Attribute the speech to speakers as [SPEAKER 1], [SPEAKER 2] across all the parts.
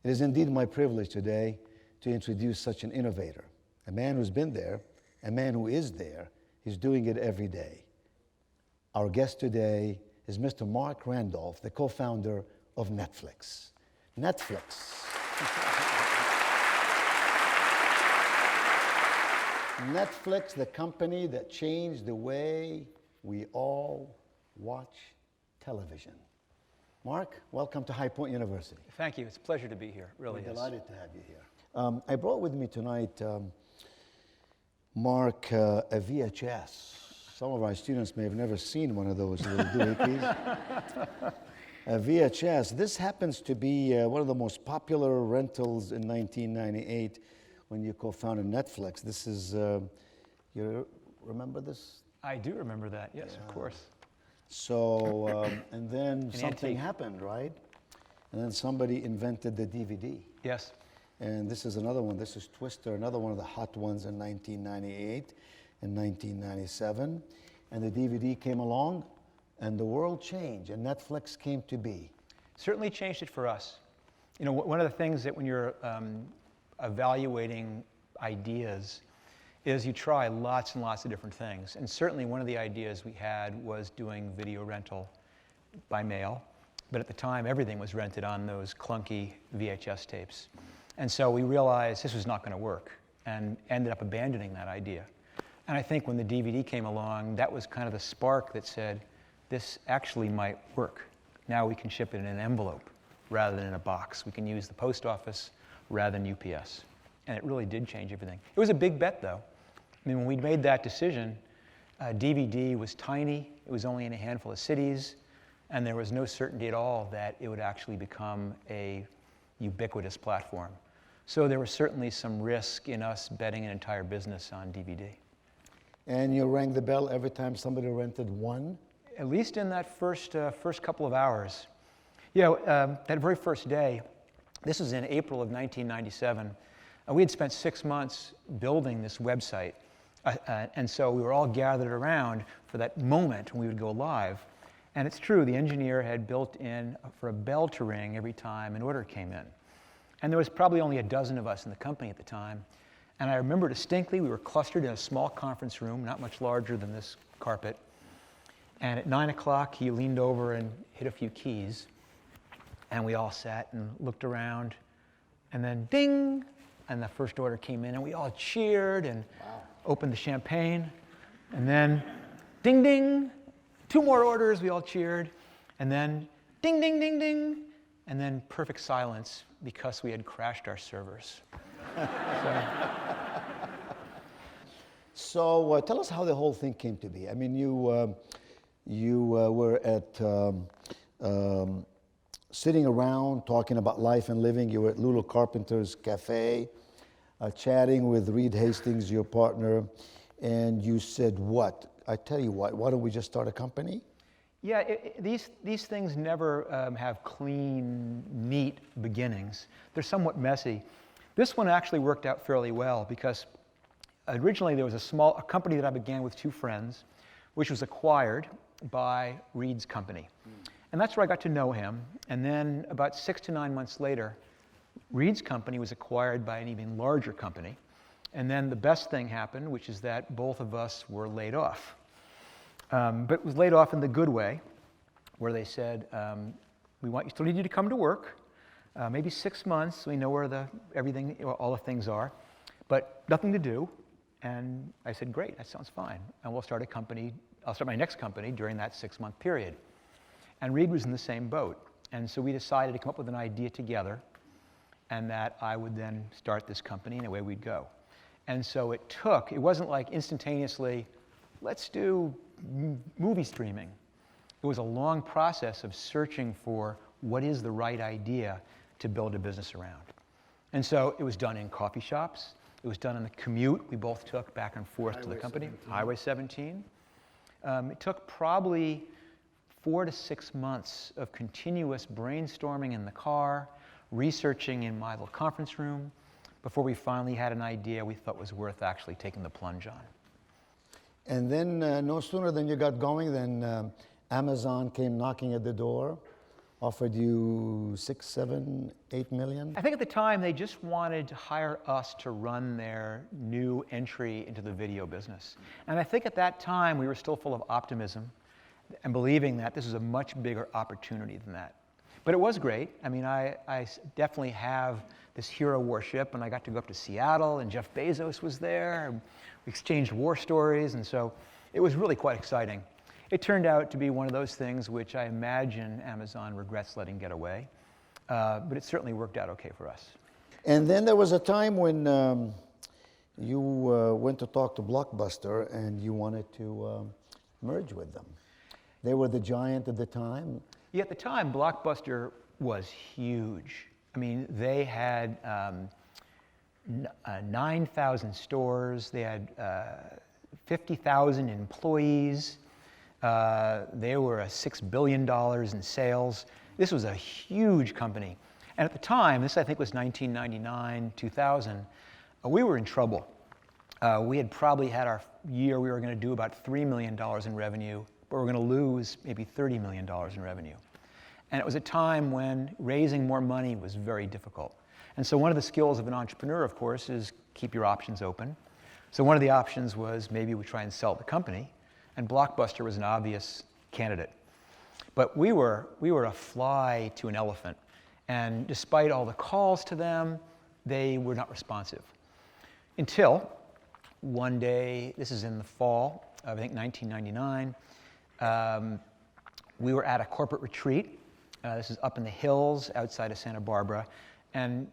[SPEAKER 1] It is indeed my privilege today to introduce such an innovator, a man who's been there, a man who is there. He's doing it every day. Our guest today is Mr. Marc Randolph, the co-founder of Netflix. Netflix. Netflix, the company that changed the way we all watch television. Marc, welcome to High Point University.
[SPEAKER 2] Thank you. It's a pleasure to be here. Really
[SPEAKER 1] We're
[SPEAKER 2] is.
[SPEAKER 1] delighted to have you here. I brought with me tonight, Marc, a VHS. Some of our students may have never seen one of those little doohickeys. A VHS. This happens to be one of the most popular rentals in 1998 when you co-founded Netflix. This is, you remember this?
[SPEAKER 2] I do remember that, yes, of course.
[SPEAKER 1] So, and then something happened, right? And then somebody invented the DVD.
[SPEAKER 2] Yes.
[SPEAKER 1] And this is another one. This is Twister, another one of the hot ones in 1998 and 1997. And the DVD came along, and the world changed, and Netflix came to be.
[SPEAKER 2] Certainly changed it for us. You know, one of the things that when you're evaluating ideas is you try lots and lots of different things. And certainly one of the ideas we had was doing video rental by mail. But at the time, everything was rented on those clunky VHS tapes. And so we realized this was not going to work and ended up abandoning that idea. And I think when the DVD came along, that was kind of the spark that said, this actually might work. Now we can ship it in an envelope rather than in a box. We can use the post office rather than UPS. And it really did change everything. It was a big bet, though. I mean, when we made that decision, DVD was tiny. It was only in a handful of cities. And there was no certainty at all that it would actually become a ubiquitous platform. So there was certainly some risk in us betting an entire business on DVD.
[SPEAKER 1] And you rang the bell every time somebody rented one?
[SPEAKER 2] At least in that first couple of hours. You know, that very first day, this was in April of 1997, we had spent 6 months building this website. And so we were all gathered around for that moment when we would go live. And it's true, the engineer had built in for a bell to ring every time an order came in. And there was probably only a dozen of us in the company at the time. And I remember distinctly, we were clustered in a small conference room, not much larger than this carpet. And at 9 o'clock, he leaned over and hit a few keys. And we all sat and looked around. And then ding! And the first order came in, and we all cheered and opened the champagne. And then ding, ding! 2 more orders, we all cheered. And then ding, ding, ding, ding! And then perfect silence because we had crashed our servers.
[SPEAKER 1] So tell us how the whole thing came to be. I mean, you were at sitting around talking about life and living. You were at Lulu Carpenter's cafe, chatting with Reed Hastings, your partner, and you said, what? I tell you what, why don't we just start a company?
[SPEAKER 2] Yeah, these things never have clean, neat beginnings. They're somewhat messy. This one actually worked out fairly well because originally there was a company that I began with 2 friends, which was acquired by Reed's company. And that's where I got to know him. And then about 6 to 9 months later, Reed's company was acquired by an even larger company. And then the best thing happened, which is that both of us were laid off. But it was laid off in the good way, where they said, we still need you to come to work, maybe 6 months, so we know where all the things are, but nothing to do. And I said, great, that sounds fine. And we'll start a company, I'll start my next company during that 6-month period. And Reed was in the same boat. And so we decided to come up with an idea together, and that I would then start this company, and away we'd go. And so it wasn't like instantaneously, let's do movie streaming. It was a long process of searching for what is the right idea to build a business around. And so it was done in coffee shops. It was done on the commute we both took back and forth to the company, Highway 17. It took probably 4 to 6 months of continuous brainstorming in the car, researching in my little conference room, before we finally had an idea we thought was worth actually taking the plunge on.
[SPEAKER 1] And then no sooner than you got going than Amazon came knocking at the door. offered you 6, 7, 8 million?
[SPEAKER 2] I think at the time they just wanted to hire us to run their new entry into the video business. And I think at that time we were still full of optimism and believing that this is a much bigger opportunity than that. But it was great. I mean, I definitely have this hero worship, and I got to go up to Seattle, and Jeff Bezos was there. And we exchanged war stories, and so it was really quite exciting. It turned out to be one of those things which I imagine Amazon regrets letting get away, but it certainly worked out okay for us.
[SPEAKER 1] And then there was a time when you went to talk to Blockbuster and you wanted to merge with them. They were the giant at the time.
[SPEAKER 2] Yeah, at the time, Blockbuster was huge. I mean, they had 9,000 stores. They had 50,000 employees. They were $6 billion in sales. This was a huge company. And at the time, this I think was 1999, 2000, we were in trouble. We had probably had our year, we were going to do about $3 million in revenue, but we were going to lose maybe $30 million in revenue. And it was a time when raising more money was very difficult. And so one of the skills of an entrepreneur, of course, is keep your options open. So one of the options was maybe we try and sell the company, and Blockbuster was an obvious candidate. But we were a fly to an elephant, and despite all the calls to them, they were not responsive. Until one day, this is in the fall of I think 1999, we were at a corporate retreat. This is up in the hills outside of Santa Barbara, and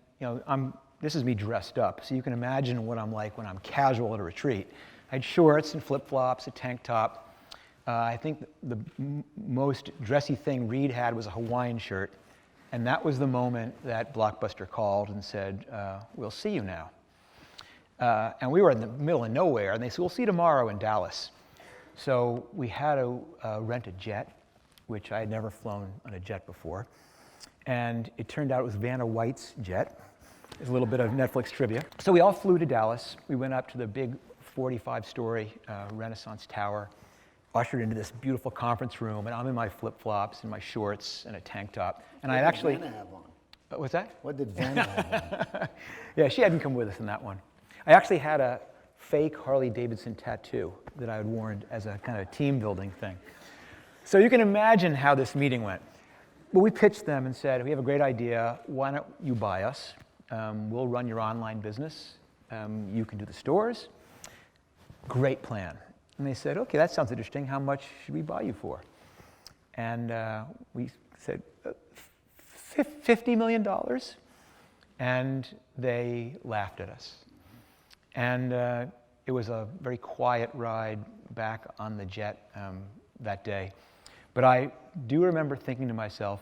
[SPEAKER 2] this is me dressed up, so you can imagine what I'm like when I'm casual at a retreat. I had shorts and flip-flops, a tank top. I think the most dressy thing Reed had was a Hawaiian shirt, and that was the moment that Blockbuster called and said, we'll see you now. And we were in the middle of nowhere, and they said, we'll see you tomorrow in Dallas. So we had to rent a jet, which I had never flown on a jet before. And it turned out it was Vanna White's jet. There's a little bit of Netflix trivia. So we all flew to Dallas. We went up to the big 45-story Renaissance Tower, ushered into this beautiful conference room, and I'm in my flip-flops and my shorts and a tank top. And I actually...
[SPEAKER 1] What did Vanna have on?
[SPEAKER 2] What's that?
[SPEAKER 1] What did Vanna have on?
[SPEAKER 2] Yeah, she hadn't come with us in that one. I actually had a fake Harley-Davidson tattoo that I had worn as a kind of team-building thing. So you can imagine how this meeting went. But we pitched them and said, we have a great idea. Why don't you buy us? We'll run your online business. You can do the stores. Great plan. And they said, okay, that sounds interesting. How much should we buy you for? And we said, $50 million. And they laughed at us. And it was a very quiet ride back on the jet that day. But I do remember thinking to myself,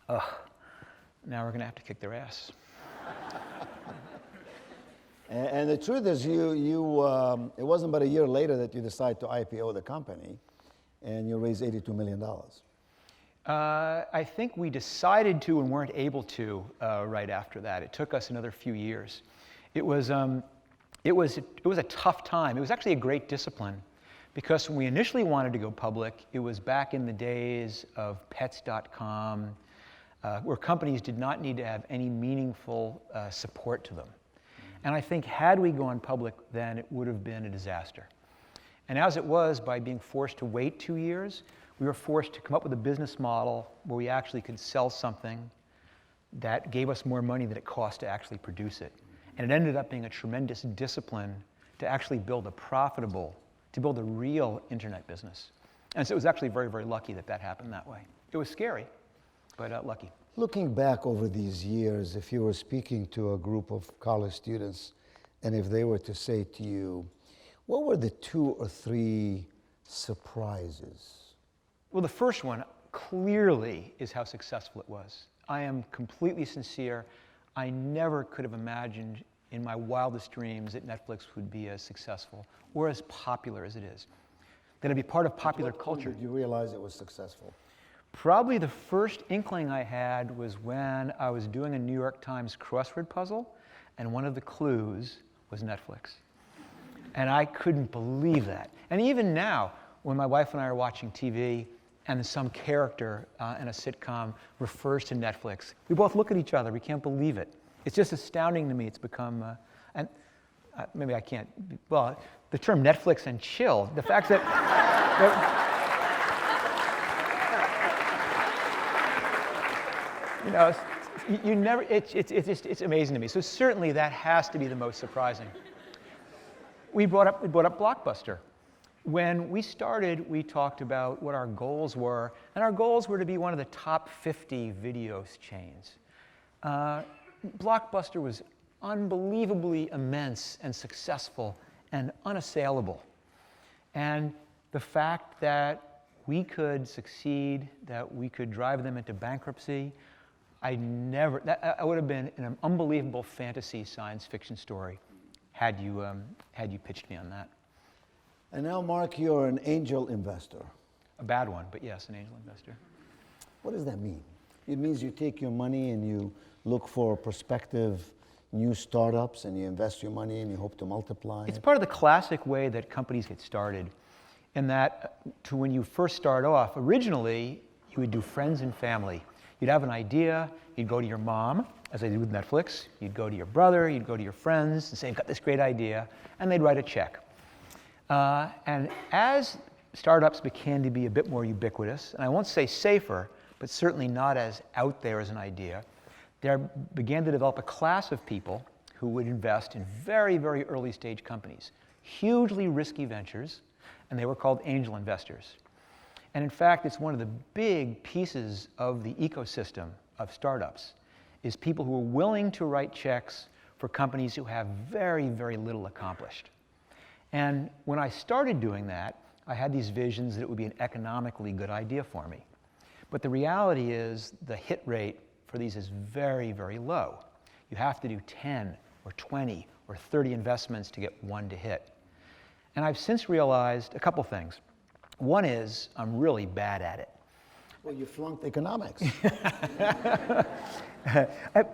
[SPEAKER 2] ugh, now we're going to have to kick their ass.
[SPEAKER 1] And the truth is, it wasn't but a year later that you decided to IPO the company, and you raised $82 million.
[SPEAKER 2] I think we decided to and weren't able to right after that. It took us another few years. It was a tough time. It was actually a great discipline, because when we initially wanted to go public, it was back in the days of pets.com, where companies did not need to have any meaningful support to them. And I think had we gone public then, it would have been a disaster. And as it was, by being forced to wait 2 years, we were forced to come up with a business model where we actually could sell something that gave us more money than it cost to actually produce it. And it ended up being a tremendous discipline to actually build a real internet business. And so it was actually very, very lucky that that happened that way. It was scary, but lucky.
[SPEAKER 1] Looking back over these years, if you were speaking to a group of college students, and if they were to say to you, what were the 2 or 3 surprises?
[SPEAKER 2] Well, the first one clearly is how successful it was. I am completely sincere. I never could have imagined in my wildest dreams that Netflix would be as successful or as popular as it is. That it'd be part of popular culture.
[SPEAKER 1] Did you realize it was successful?
[SPEAKER 2] Probably the first inkling I had was when I was doing a New York Times crossword puzzle, and one of the clues was Netflix. And I couldn't believe that. And even now, when my wife and I are watching TV, and some character in a sitcom refers to Netflix, we both look at each other. We can't believe it. It's just astounding to me. It's become, and maybe I can't, well, the term Netflix and chill, the fact that, you know, you never, it's amazing to me. So certainly that has to be the most surprising. We brought up Blockbuster. When we started, we talked about what our goals were, and our goals were to be one of the top 50 video chains. Blockbuster was unbelievably immense and successful and unassailable. And the fact that we could succeed, that we could drive them into bankruptcy, I would have been an unbelievable fantasy science fiction story had you pitched me on that.
[SPEAKER 1] And now, Mark, you're an angel investor.
[SPEAKER 2] A bad one, but yes, an angel investor.
[SPEAKER 1] What does that mean? It means you take your money and you look for prospective new startups and you invest your money and you hope to multiply.
[SPEAKER 2] It's part of the classic way that companies get started, in that when you first start off, originally you would do friends and family. You'd have an idea, you'd go to your mom, as they do with Netflix, you'd go to your brother, you'd go to your friends and say, I've got this great idea, and they'd write a check. And as startups began to be a bit more ubiquitous, and I won't say safer, but certainly not as out there as an idea, there began to develop a class of people who would invest in very, very early stage companies, hugely risky ventures, and they were called angel investors. And in fact, it's one of the big pieces of the ecosystem of startups, is people who are willing to write checks for companies who have very, very little accomplished. And when I started doing that, I had these visions that it would be an economically good idea for me. But the reality is the hit rate for these is very, very low. You have to do 10 or 20 or 30 investments to get one to hit. And I've since realized a couple things. One is I'm really bad at it.
[SPEAKER 1] Well, you flunked economics.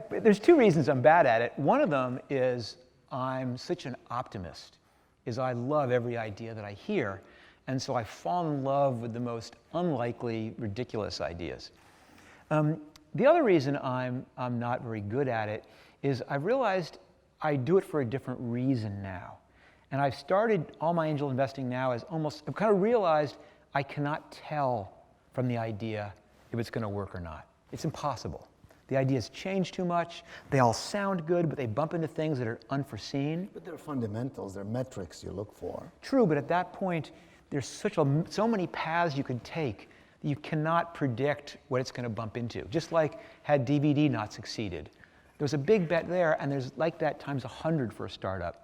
[SPEAKER 2] There's two reasons I'm bad at it. One of them is I'm such an optimist, is I love every idea that I hear. And so I fall in love with the most unlikely, ridiculous ideas. The other reason I'm not very good at it is I've realized I do it for a different reason now. And I've started all my angel investing now as I've kind of realized I cannot tell from the idea if it's going to work or not. It's impossible. The ideas change too much. They all sound good, but they bump into things that are unforeseen.
[SPEAKER 1] But they're fundamentals, they're metrics you look for.
[SPEAKER 2] True, but at that point, there's so many paths you could take that you cannot predict what it's going to bump into. Just like had DVD not succeeded. There was a big bet there, and there's like that times 100 for a startup.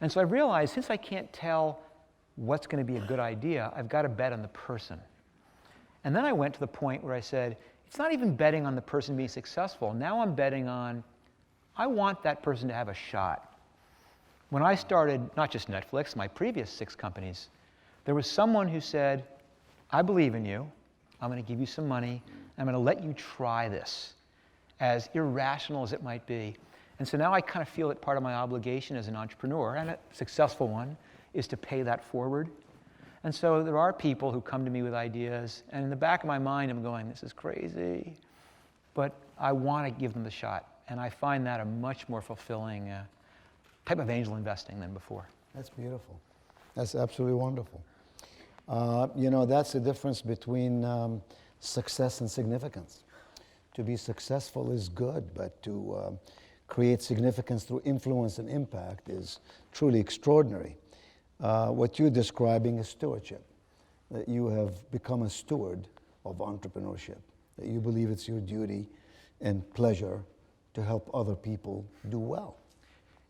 [SPEAKER 2] And so I've realized since I can't tell what's going to be a good idea, I've got to bet on the person. And then I went to the point where I said, it's not even betting on the person being successful. Now I'm betting on, I want that person to have a shot. When I started, not just Netflix, my previous 6 companies, there was someone who said, I believe in you. I'm going to give you some money. I'm going to let you try this, as irrational as it might be. And so now I kind of feel that part of my obligation as an entrepreneur, and a successful one, is to pay that forward. And so there are people who come to me with ideas, and in the back of my mind I'm going, this is crazy. But I want to give them the shot. And I find that a much more fulfilling type of angel investing than before.
[SPEAKER 1] That's beautiful. That's absolutely wonderful. You know, that's the difference between success and significance. To be successful is good, but to create significance through influence and impact is truly extraordinary. What you're describing is stewardship, that you have become a steward of entrepreneurship, that you believe it's your duty and pleasure to help other people do well.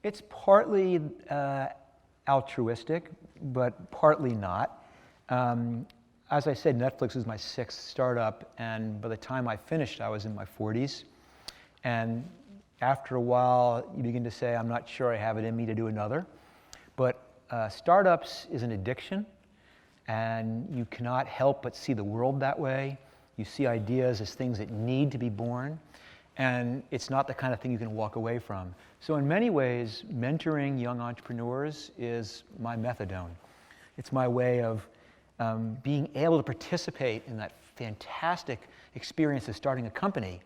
[SPEAKER 2] It's partly altruistic, but partly not. As I said, Netflix was my 6th startup, and by the time I finished, I was in my 40s. And after a while, you begin to say, I'm not sure I have it in me to do another. But startups is an addiction, and you cannot help but see the world that way. You see ideas as things that need to be born, and it's not the kind of thing you can walk away from. So in many ways, mentoring young entrepreneurs is my methadone. It's my way of being able to participate in that fantastic experiences starting a company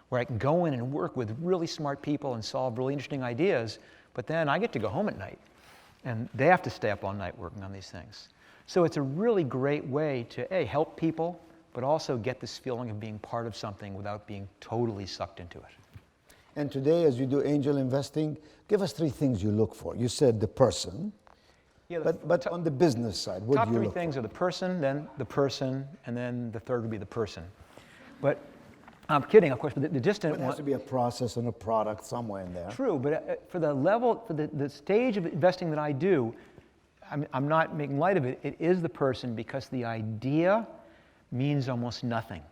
[SPEAKER 2] where I can go in and work with really smart people and solve really interesting ideas, but then I get to go home at night, and they have to stay up all night working on these things. So it's a really great way to, A, help people, but also get this feeling of being part of something without being totally sucked into it.
[SPEAKER 1] And today, as you do angel investing, give us 3 things you look for. You said the person,
[SPEAKER 2] Yeah,
[SPEAKER 1] but on the business side, what
[SPEAKER 2] top
[SPEAKER 1] do you
[SPEAKER 2] 3
[SPEAKER 1] look
[SPEAKER 2] things
[SPEAKER 1] for?
[SPEAKER 2] are the person, and then the third would be the person. But I'm kidding, of course, but the distant
[SPEAKER 1] But there has to be a process and a product somewhere in there.
[SPEAKER 2] True, but for the level, for the stage of investing that I do, I'm not making light of it. It is the person, because the idea means almost nothing.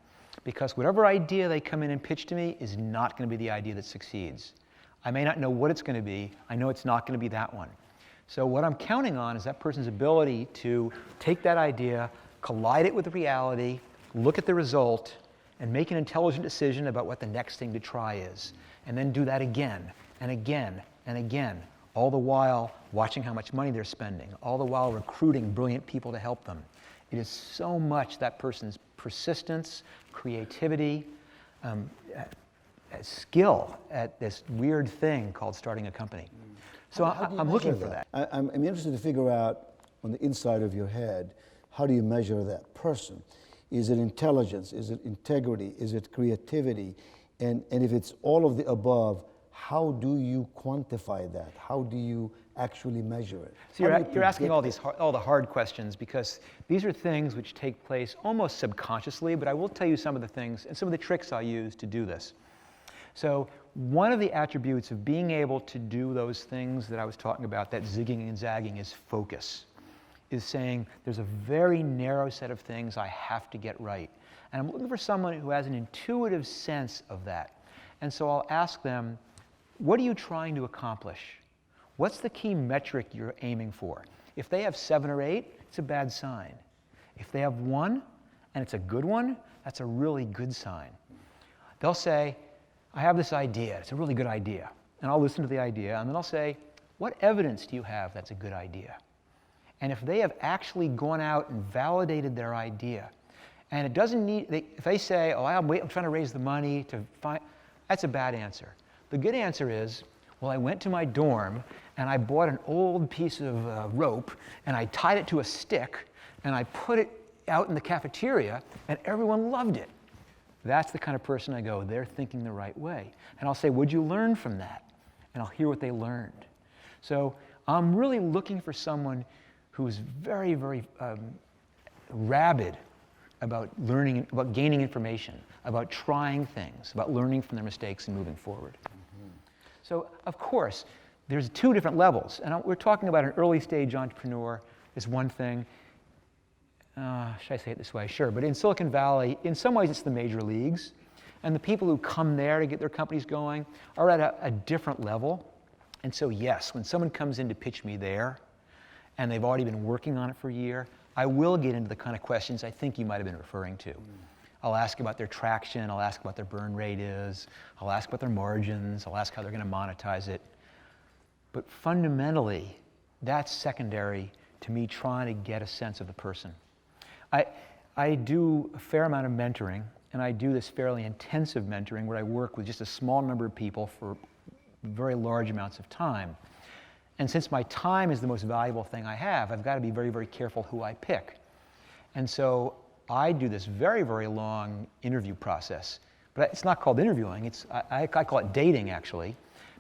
[SPEAKER 2] Because whatever idea they come in and pitch to me is not going to be the idea that succeeds. I may not know what it's going to be. I know it's not going to be that one. So what I'm counting on is that person's ability to take that idea, collide it with reality, look at the result, and make an intelligent decision about what the next thing to try is. And then do that again, and again, and again, all the while watching how much money they're spending, all the while recruiting brilliant people to help them. It is so much that person's persistence, creativity, skill at this weird thing called starting a company. So
[SPEAKER 1] How do you
[SPEAKER 2] I'm
[SPEAKER 1] measure
[SPEAKER 2] looking for that.
[SPEAKER 1] I'm interested to figure out, on the inside of your head, how do you measure that person? Is it intelligence? Is it integrity? Is it creativity? And if it's all of the above, how do you quantify that? How do you actually measure it?
[SPEAKER 2] So
[SPEAKER 1] How do you
[SPEAKER 2] you're asking all
[SPEAKER 1] predict
[SPEAKER 2] all the hard questions, because these are things which take place almost subconsciously, but I will tell you some of the things and some of the tricks I use to do this. So one of the attributes of being able to do those things that I was talking about, that zigging and zagging, is focus. Is saying there's a very narrow set of things I have to get right. And I'm looking for someone who has an intuitive sense of that. And so I'll ask them, what are you trying to accomplish? What's the key metric you're aiming for? If they have 7 or 8, it's a bad sign. If they have 1, and it's a good one, that's a really good sign. They'll say, I have this idea, it's a really good idea. And I'll listen to the idea, and then I'll say, what evidence do you have that's a good idea? And if they have actually gone out and validated their idea, and it doesn't need, if they say, oh, I'm trying to raise the money to find, that's a bad answer. The good answer is, well, I went to my dorm and I bought an old piece of rope and I tied it to a stick and I put it out in the cafeteria and everyone loved it. That's the kind of person I go, they're thinking the right way. And I'll say, what'd you learn from that? And I'll hear what they learned. So I'm really looking for someone who's very, very rabid about learning, about gaining information, about trying things, about learning from their mistakes and moving forward. Mm-hmm. So, of course, there's 2 different levels. And we're talking about an early stage entrepreneur is one thing. Should I say it this way? Sure. But in Silicon Valley, in some ways, it's the major leagues. And the people who come there to get their companies going are at a different level. And so, yes, when someone comes in to pitch me there, and they've already been working on it for a year, I will get into the kind of questions I think you might have been referring to. I'll ask about their traction, I'll ask what their burn rate is, I'll ask about their margins, I'll ask how they're going to monetize it. But fundamentally, that's secondary to me trying to get a sense of the person. I do a fair amount of mentoring, and I do this fairly intensive mentoring where I work with just a small number of people for very large amounts of time. And since my time is the most valuable thing I have, I've got to be very, very careful who I pick. And so I do this very, very long interview process. But it's not called interviewing. I call it dating, actually,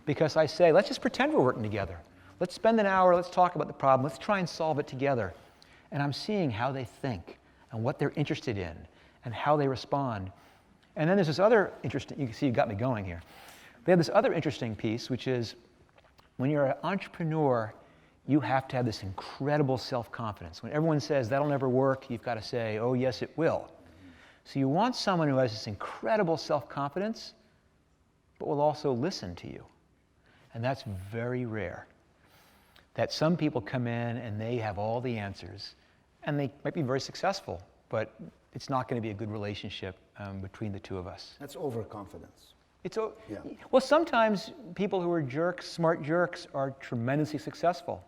[SPEAKER 2] because I say, let's just pretend we're working together. Let's spend an hour, let's talk about the problem, let's try and solve it together. And I'm seeing how they think and what they're interested in and how they respond. And then there's this other interesting, you can see you got me going here. They have this other interesting piece, which is, when you're an entrepreneur, you have to have this incredible self-confidence. When everyone says, that'll never work, you've got to say, oh, yes, it will. So you want someone who has this incredible self-confidence, but will also listen to you. And that's very rare. That some people come in and they have all the answers, and they might be very successful, but it's not going to be a good relationship between the 2 of us.
[SPEAKER 1] That's overconfidence.
[SPEAKER 2] Yeah. Well, sometimes people who are jerks, smart jerks, are tremendously successful,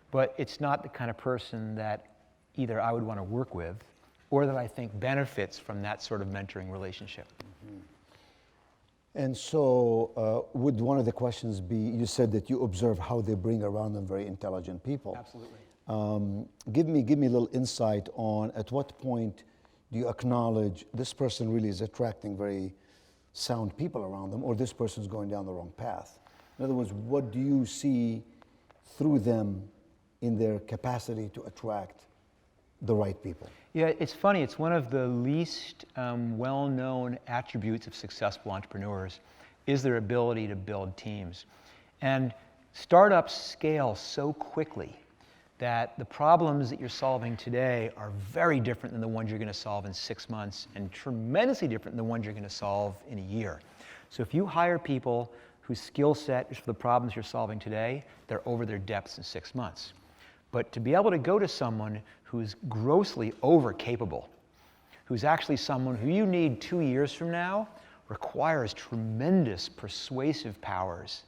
[SPEAKER 2] but it's not the kind of person that either I would want to work with or that I think benefits from that sort of mentoring relationship.
[SPEAKER 1] And so, would one of the questions be, you said that you observe how they bring around them very intelligent people.
[SPEAKER 2] Absolutely.
[SPEAKER 1] Give me a little insight on at what point do you acknowledge this person really is attracting very sound people around them, or this person's going down the wrong path? In other words, what do you see through them in their capacity to attract the right people?
[SPEAKER 2] Yeah, it's funny. It's one of the least well-known attributes of successful entrepreneurs is their ability to build teams. And startups scale so quickly that the problems that you're solving today are very different than the ones you're going to solve in 6 months and tremendously different than the ones you're going to solve in a year. So if you hire people whose skill set is for the problems you're solving today, they're over their depths in 6 months. But to be able to go to someone who's grossly over-capable, who's actually someone who you need 2 years from now, requires tremendous persuasive powers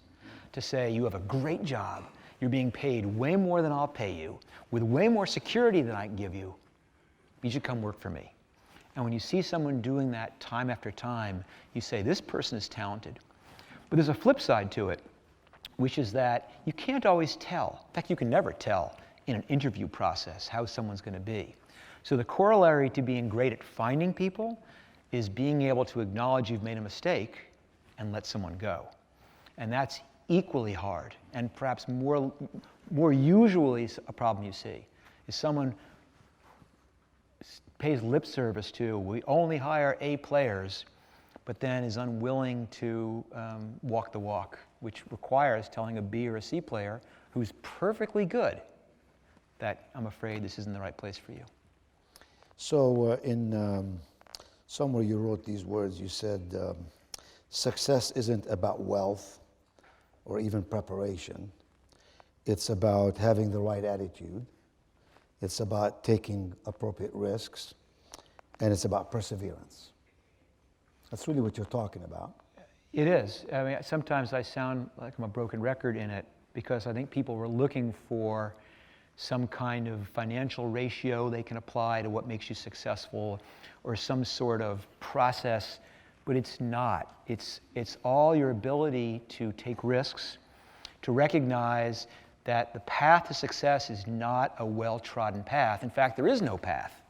[SPEAKER 2] to say, you have a great job, you're being paid way more than I'll pay you, with way more security than I can give you, you should come work for me. And when you see someone doing that time after time, you say, this person is talented. But there's a flip side to it, which is that you can't always tell. In fact, you can never tell in an interview process how someone's going to be. So the corollary to being great at finding people is being able to acknowledge you've made a mistake and let someone go. And that's equally hard, and perhaps more usually a problem you see is someone pays lip service to, we only hire A players, but then is unwilling to walk the walk, which requires telling a B or a C player who's perfectly good that I'm afraid this isn't the right place for you.
[SPEAKER 1] So somewhere you wrote these words, you said, success isn't about wealth or even preparation. It's about having the right attitude. It's about taking appropriate risks. And it's about perseverance. That's really what you're talking about.
[SPEAKER 2] It is. I mean, sometimes I sound like I'm a broken record in it because I think people were looking for some kind of financial ratio they can apply to what makes you successful, or some sort of process, but it's not. It's all your ability to take risks, to recognize that the path to success is not a well-trodden path. In fact, there is no path.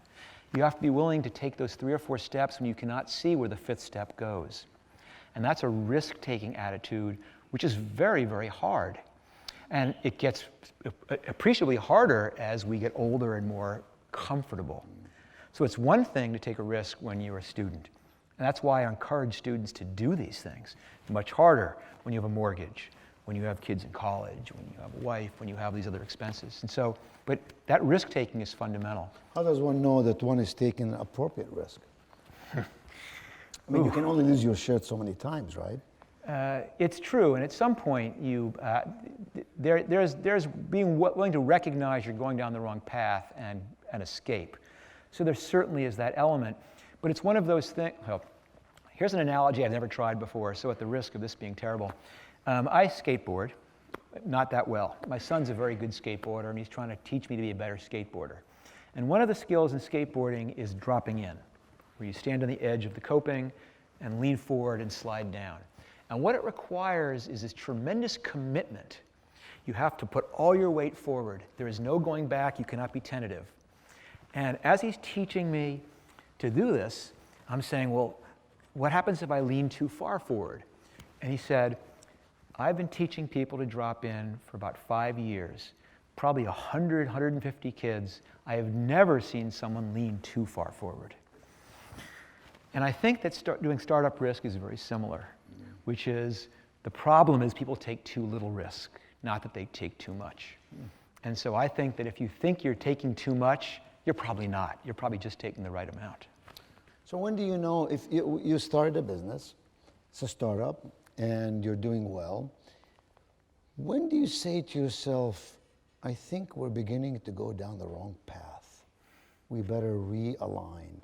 [SPEAKER 2] You have to be willing to take those 3 or 4 steps when you cannot see where the 5th step goes. And that's a risk-taking attitude, which is very, very hard. And it gets appreciably harder as we get older and more comfortable. So it's one thing to take a risk when you're a student. And that's why I encourage students to do these things. Much harder when you have a mortgage, when you have kids in college, when you have a wife, when you have these other expenses. And so, but that risk-taking is fundamental.
[SPEAKER 1] How does one know that one is taking an appropriate risk? I mean, you can only lose your shirt so many times, right?
[SPEAKER 2] It's true, and at some point, there's being willing to recognize you're going down the wrong path and escape. So there certainly is that element, but it's one of those things. Well, here's an analogy I've never tried before, so at the risk of this being terrible, I skateboard, not that well. My son's a very good skateboarder, and he's trying to teach me to be a better skateboarder. And one of the skills in skateboarding is dropping in, where you stand on the edge of the coping and lean forward and slide down. And what it requires is this tremendous commitment. You have to put all your weight forward. There is no going back. You cannot be tentative. And as he's teaching me to do this, I'm saying, well, what happens if I lean too far forward? And he said, I've been teaching people to drop in for about 5 years, probably 100, 150 kids. I have never seen someone lean too far forward. And I think that doing startup risk is very similar, which is the problem is people take too little risk, not that they take too much. And so I think that if you think you're taking too much, you're probably not. You're probably just taking the right amount.
[SPEAKER 1] So when do you know if you started a business, it's a startup, and you're doing well, when do you say to yourself, I think we're beginning to go down the wrong path. We better realign.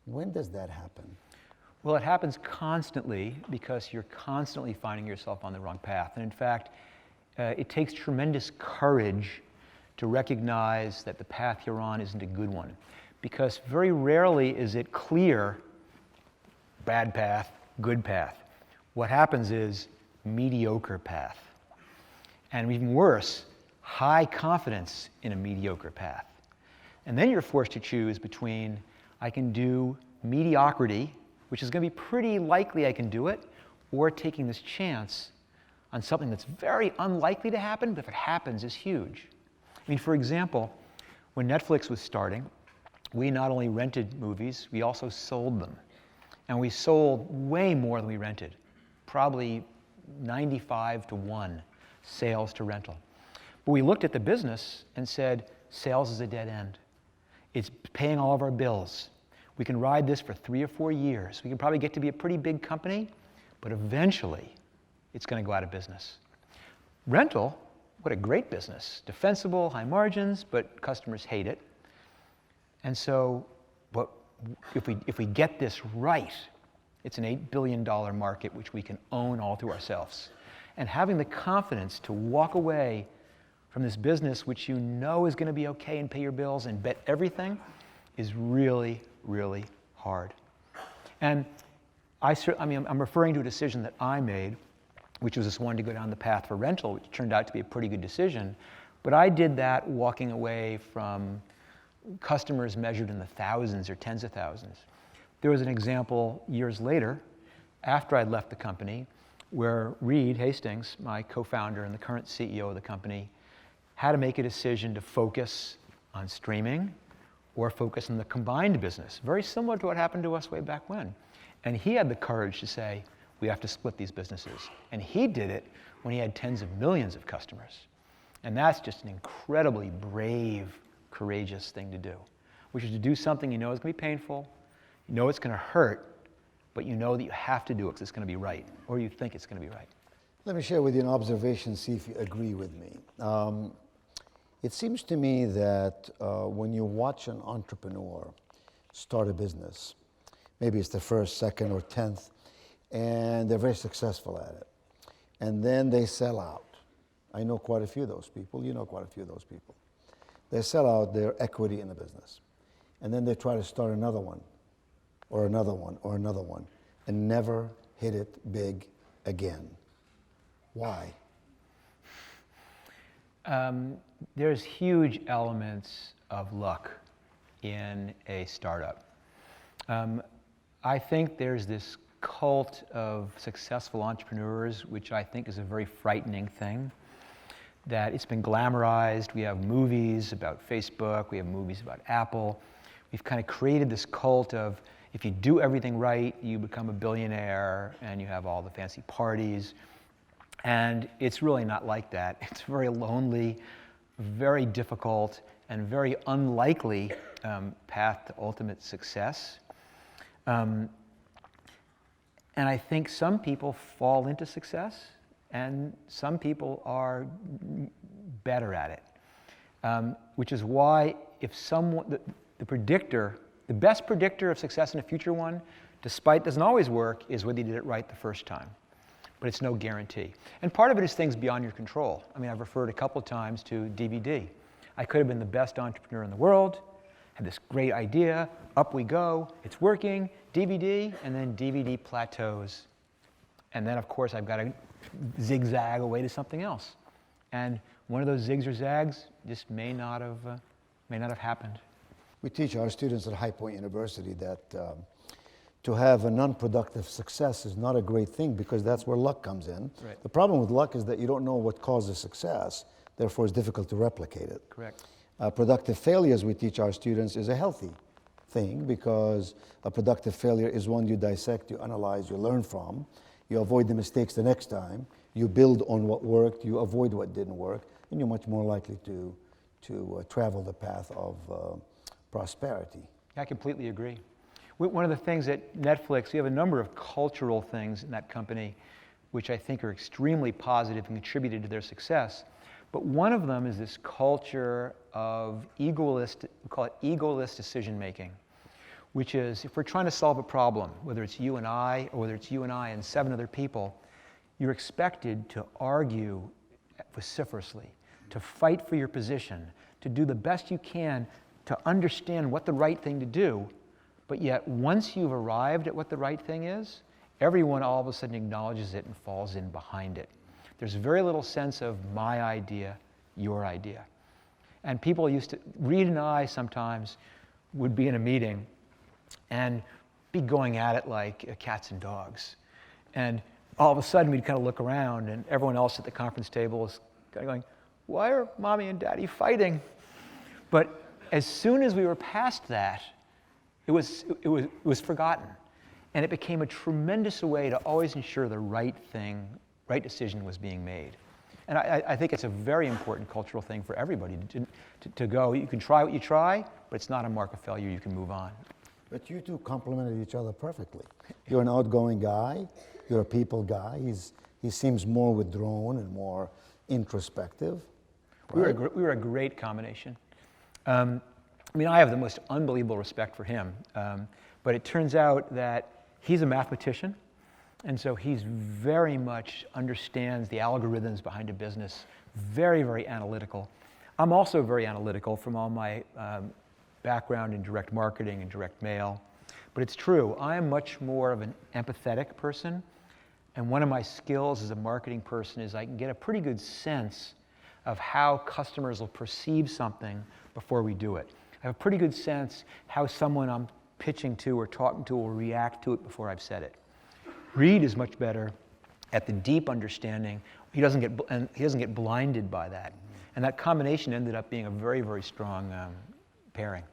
[SPEAKER 1] When does that happen?
[SPEAKER 2] Well, it happens constantly because you're constantly finding yourself on the wrong path. And in fact, it takes tremendous courage to recognize that the path you're on isn't a good one. because very rarely is it clear, bad path, good path. What happens is mediocre path. And even worse, high confidence in a mediocre path. And then you're forced to choose between, I can do mediocrity, which is going to be pretty likely I can do it, or taking this chance on something that's very unlikely to happen, but if it happens, is huge. I mean, for example, when Netflix was starting, we not only rented movies, we also sold them. And we sold way more than we rented, probably 95-1 sales to rental. But we looked at the business and said, sales is a dead end. It's paying all of our bills. We can ride this for 3 or 4 years. We can probably get to be a pretty big company, but eventually it's going to go out of business. Rental, what a great business. Defensible, high margins, but customers hate it. And so if we get this right, it's an $8 billion market which we can own all to ourselves. And having the confidence to walk away from this business which you know is going to be okay and pay your bills and bet everything is really, really hard. And I'm referring to a decision that I made, which was this one to go down the path for rental, which turned out to be a pretty good decision. But I did that walking away from customers measured in the thousands or tens of thousands. There was an example years later, after I'd left the company, where Reed Hastings, my co-founder and the current CEO of the company, had to make a decision to focus on streaming or focus on the combined business, very similar to what happened to us way back when. And he had the courage to say, we have to split these businesses. And he did it when he had tens of millions of customers. And that's just an incredibly brave, courageous thing to do, which is to do something you know is going to be painful, you know it's going to hurt, but you know that you have to do it because it's going to be right, or you think it's going to be right.
[SPEAKER 1] Let me share with you an observation, see if you agree with me. It seems to me that when you watch an entrepreneur start a business, maybe it's the first, second, or 10th, and they're very successful at it, and then they sell out. I know quite a few of those people. You know quite a few of those people. They sell out their equity in the business, and then they try to start another one, or another one, or another one, and never hit it big again. Why?
[SPEAKER 2] There's huge elements of luck in a startup. I think there's this cult of successful entrepreneurs, which I think is a very frightening thing, that it's been glamorized. We have movies about Facebook, we have movies about Apple. We've kind of created this cult of if you do everything right, you become a billionaire and you have all the fancy parties. And it's really not like that. It's very lonely, very difficult, and very unlikely path to ultimate success. And I think some people fall into success, and some people are better at it. Which is why if someone, the best predictor of success in a future one, despite doesn't always work, is whether you did it right the first time. But it's no guarantee. And part of it is things beyond your control. I mean, I've referred a couple of times to DVD. I could have been the best entrepreneur in the world, had this great idea, up we go, it's working, DVD, and then DVD plateaus. And then, of course, I've got to zigzag away to something else. And one of those zigs or zags just may not have happened.
[SPEAKER 1] We teach our students at High Point University that to have a non-productive success is not a great thing because that's where luck comes in.
[SPEAKER 2] Right.
[SPEAKER 1] The problem with luck is that you don't know what causes success, therefore it's difficult to replicate it.
[SPEAKER 2] Correct.
[SPEAKER 1] Productive failures, we teach our students, is a healthy thing because a productive failure is one you dissect, you analyze, you learn from, you avoid the mistakes the next time, you build on what worked, you avoid what didn't work, and you're much more likely to travel the path of prosperity.
[SPEAKER 2] I completely agree. One of the things at Netflix, we have a number of cultural things in that company which I think are extremely positive and contributed to their success. But one of them is this culture of we call it egoless decision making, which is if we're trying to solve a problem, whether it's you and I, or whether it's you and I and 7 other people, you're expected to argue vociferously, to fight for your position, to do the best you can to understand what the right thing to do, but yet once you've arrived at what the right thing is, everyone all of a sudden acknowledges it and falls in behind it. There's very little sense of my idea, your idea. And people used to, Reed and I sometimes would be in a meeting and be going at it like cats and dogs. And all of a sudden we'd kind of look around and everyone else at the conference table was kind of going, why are mommy and daddy fighting? But as soon as we were past that, it was forgotten. And it became a tremendous way to always ensure the right decision was being made. And I think it's a very important cultural thing for everybody to go. You can try what you try, but it's not a mark of failure. You can move on.
[SPEAKER 1] But you two complemented each other perfectly. You're an outgoing guy. You're a people guy. He seems more withdrawn and more introspective. Right?
[SPEAKER 2] We were a great combination. I mean, I have the most unbelievable respect for him. But it turns out that he's a mathematician. And so he's very much understands the algorithms behind a business, very, very analytical. I'm also very analytical from all my background in direct marketing and direct mail. But it's true, I am much more of an empathetic person. And one of my skills as a marketing person is I can get a pretty good sense of how customers will perceive something before we do it. I have a pretty good sense how someone I'm pitching to or talking to will react to it before I've said it. Reed is much better at the deep understanding. He doesn't get blinded by that. And that combination ended up being a very, very strong pairing.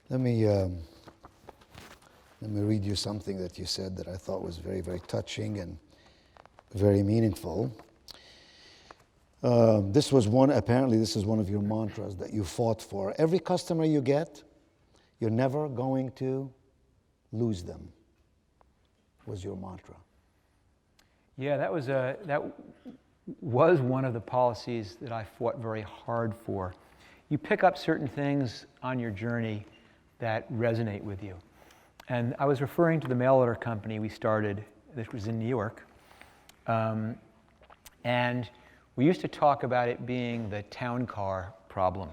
[SPEAKER 1] Let me read you something that you said that I thought was very, very touching and very meaningful. Apparently this is one of your mantras that you fought for. Every customer you get, you're never going to lose them, was your mantra.
[SPEAKER 2] Yeah, that was one of the policies that I fought very hard for. You pick up certain things on your journey that resonate with you. And I was referring to the mail order company we started, this was in New York. And we used to talk about it being the town car problem.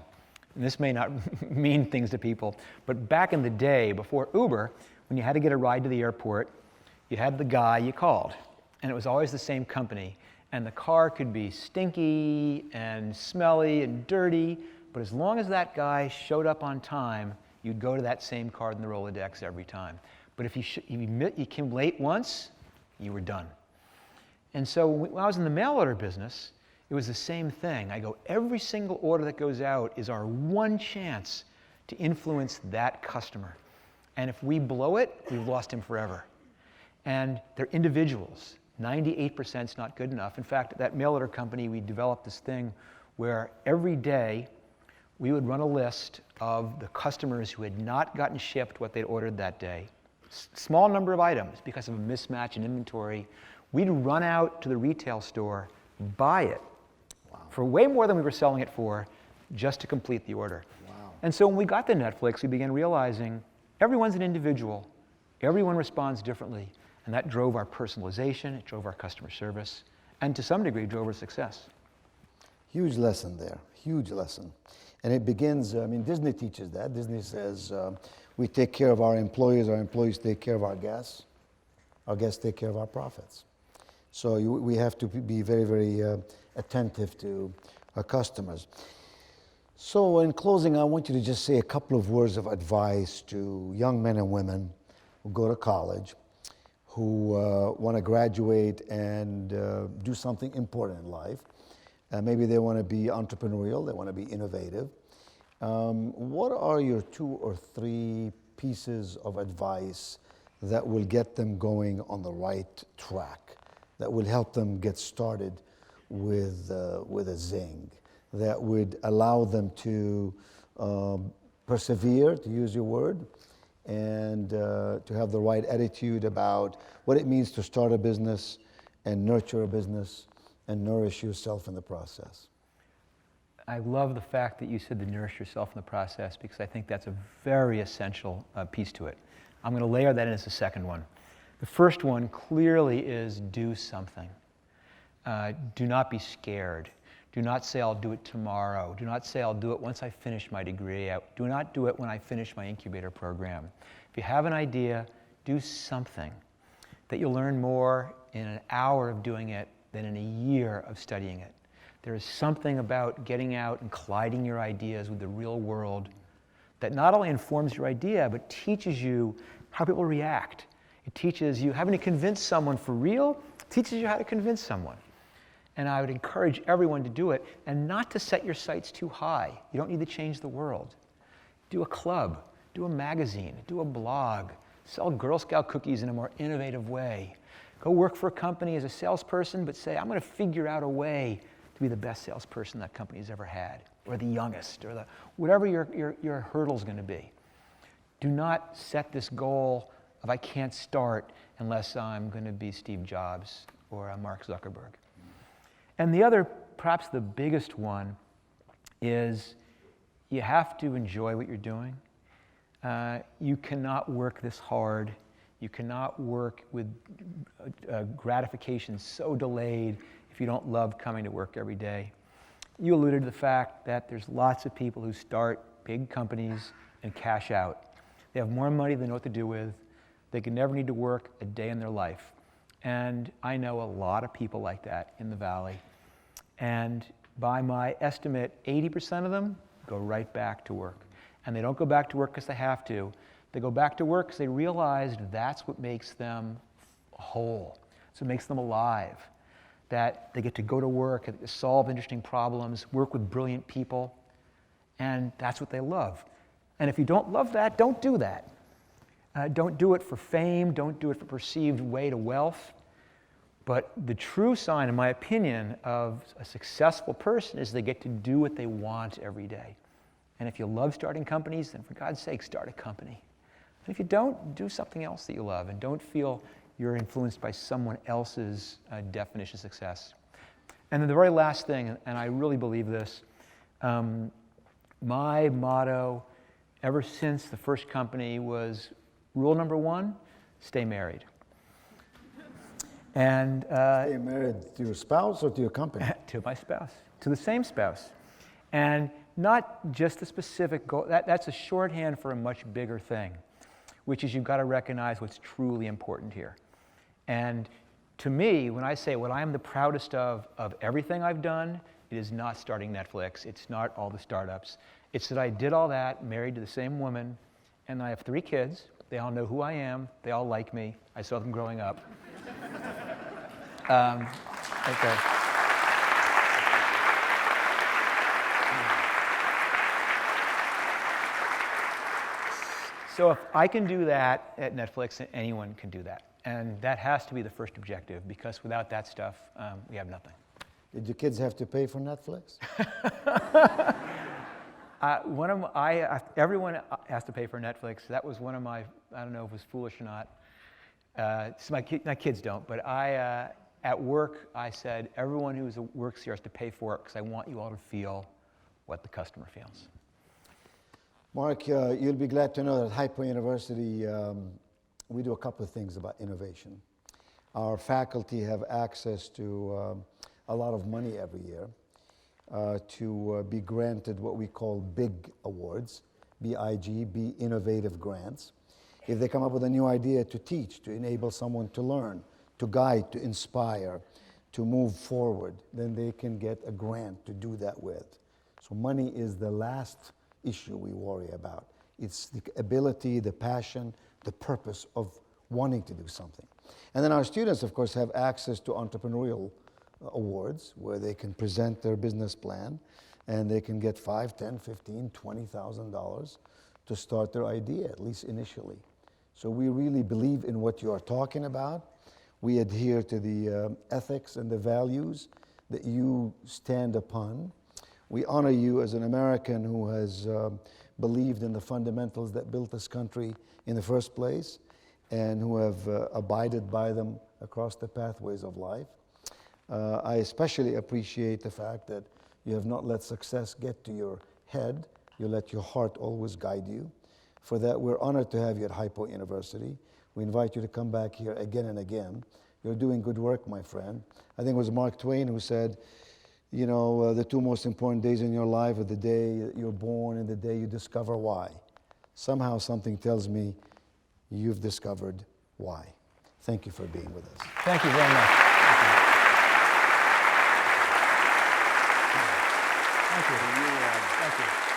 [SPEAKER 2] And this may not mean things to people, but back in the day, before Uber, when you had to get a ride to the airport, you had the guy you called, and it was always the same company. And the car could be stinky and smelly and dirty, but as long as that guy showed up on time, you'd go to that same car in the Rolodex every time. But if you came late once, you were done. And so when I was in the mail order business, it was the same thing. I go, every single order that goes out is our one chance to influence that customer. And if we blow it, we've lost him forever. And they're individuals. 98% is not good enough. In fact, at that mail order company, we developed this thing where every day we would run a list of the customers who had not gotten shipped what they'd ordered that day. Small number of items because of a mismatch in inventory. We'd run out to the retail store, buy it for way more than we were selling it for, just to complete the order.
[SPEAKER 1] Wow.
[SPEAKER 2] And so when we got to Netflix, we began realizing everyone's an individual. Everyone responds differently. And that drove our personalization, it drove our customer service, and to some degree drove our success.
[SPEAKER 1] Huge lesson there, huge lesson. And it begins, Disney teaches that. Disney says we take care of our employees take care of our guests take care of our profits. So we have to be very, very attentive to our customers. So in closing, I want you to just say a couple of words of advice to young men and women who go to college, who want to graduate and do something important in life. Maybe they want to be entrepreneurial, they want to be innovative. What are your 2 or 3 pieces of advice that will get them going on the right track, that will help them get started with a zing, that would allow them to persevere, to use your word, and to have the right attitude about what it means to start a business and nurture a business and nourish yourself in the process?
[SPEAKER 2] I love the fact that you said to nourish yourself in the process, because I think that's a very essential piece to it. I'm going to layer that in as the second one. The first one clearly is do something. Do not be scared. Do not say, I'll do it tomorrow. Do not say, I'll do it once I finish my degree. Do not do it when I finish my incubator program. If you have an idea, do something that you'll learn more in an hour of doing it than in a year of studying it. There is something about getting out and colliding your ideas with the real world that not only informs your idea, but teaches you how people react. It teaches you having to convince someone for real, teaches you how to convince someone. And I would encourage everyone to do it, and not to set your sights too high. You don't need to change the world. Do a club, do a magazine, do a blog, sell Girl Scout cookies in a more innovative way. Go work for a company as a salesperson, but say, I'm going to figure out a way to be the best salesperson that company's ever had, or the youngest, or whatever your hurdle's going to be. Do not set this goal of I can't start unless I'm going to be Steve Jobs or Mark Zuckerberg. And the other, perhaps the biggest one, is you have to enjoy what you're doing. You cannot work this hard. You cannot work with gratification so delayed if you don't love coming to work every day. You alluded to the fact that there's lots of people who start big companies and cash out. They have more money than they know what to do with. They can never need to work a day in their life. And I know a lot of people like that in the Valley. And by my estimate, 80% of them go right back to work. And they don't go back to work because they have to. They go back to work because they realized that's what makes them whole. So it makes them alive. That they get to go to work, solve interesting problems, work with brilliant people, and that's what they love. And if you don't love that, don't do that. Don't do it for fame, don't do it for perceived way to wealth. But the true sign, in my opinion, of a successful person is they get to do what they want every day. And if you love starting companies, then for God's sake, start a company. And if you don't, do something else that you love, and don't feel you're influenced by someone else's definition of success. And then the very last thing, and I really believe this, my motto ever since the first company was rule number one, stay married. And
[SPEAKER 1] Stay married to your spouse or to your company?
[SPEAKER 2] To my spouse, to the same spouse. And not just a specific goal, that's a shorthand for a much bigger thing, which is you've got to recognize what's truly important here. And to me, when I say what I am the proudest of everything I've done, it is not starting Netflix, it's not all the startups. It's that I did all that, married to the same woman, and I have 3 kids. They all know who I am, they all like me. I saw them growing up. Okay. So if I can do that at Netflix, anyone can do that. And that has to be the first objective, because without that stuff, we have nothing.
[SPEAKER 1] Did your kids have to pay for Netflix?
[SPEAKER 2] Everyone has to pay for Netflix. That was one of my, I don't know if it was foolish or not. So my kids don't, but at work, I said, everyone who works here has to pay for it because I want you all to feel what the customer feels.
[SPEAKER 1] Mark, you'll be glad to know that at Hypo University, we do a couple of things about innovation. Our faculty have access to a lot of money every year to be granted what we call BIG awards, B-I-G, Be Innovative Grants. If they come up with a new idea to teach, to enable someone to learn, to guide, to inspire, to move forward, then they can get a grant to do that with. So money is the last issue we worry about. It's the ability, the passion, the purpose of wanting to do something. And then our students, of course, have access to entrepreneurial awards where they can present their business plan and they can get $5,000, $10,000, $15,000, $20,000 to start their idea, at least initially. So we really believe in what you are talking about. We adhere to the ethics and the values that you stand upon. We honor you as an American who has believed in the fundamentals that built this country in the first place and who have abided by them across the pathways of life. I especially appreciate the fact that you have not let success get to your head. You let your heart always guide you. For that, we're honored to have you at Hypo University. We invite you to come back here again and again. You're doing good work, my friend. I think it was Mark Twain who said, you know, the two most important days in your life are the day that you're born and the day you discover why. Somehow something tells me you've discovered why. Thank you for being with us.
[SPEAKER 2] Thank you very much. Thank you. Thank you.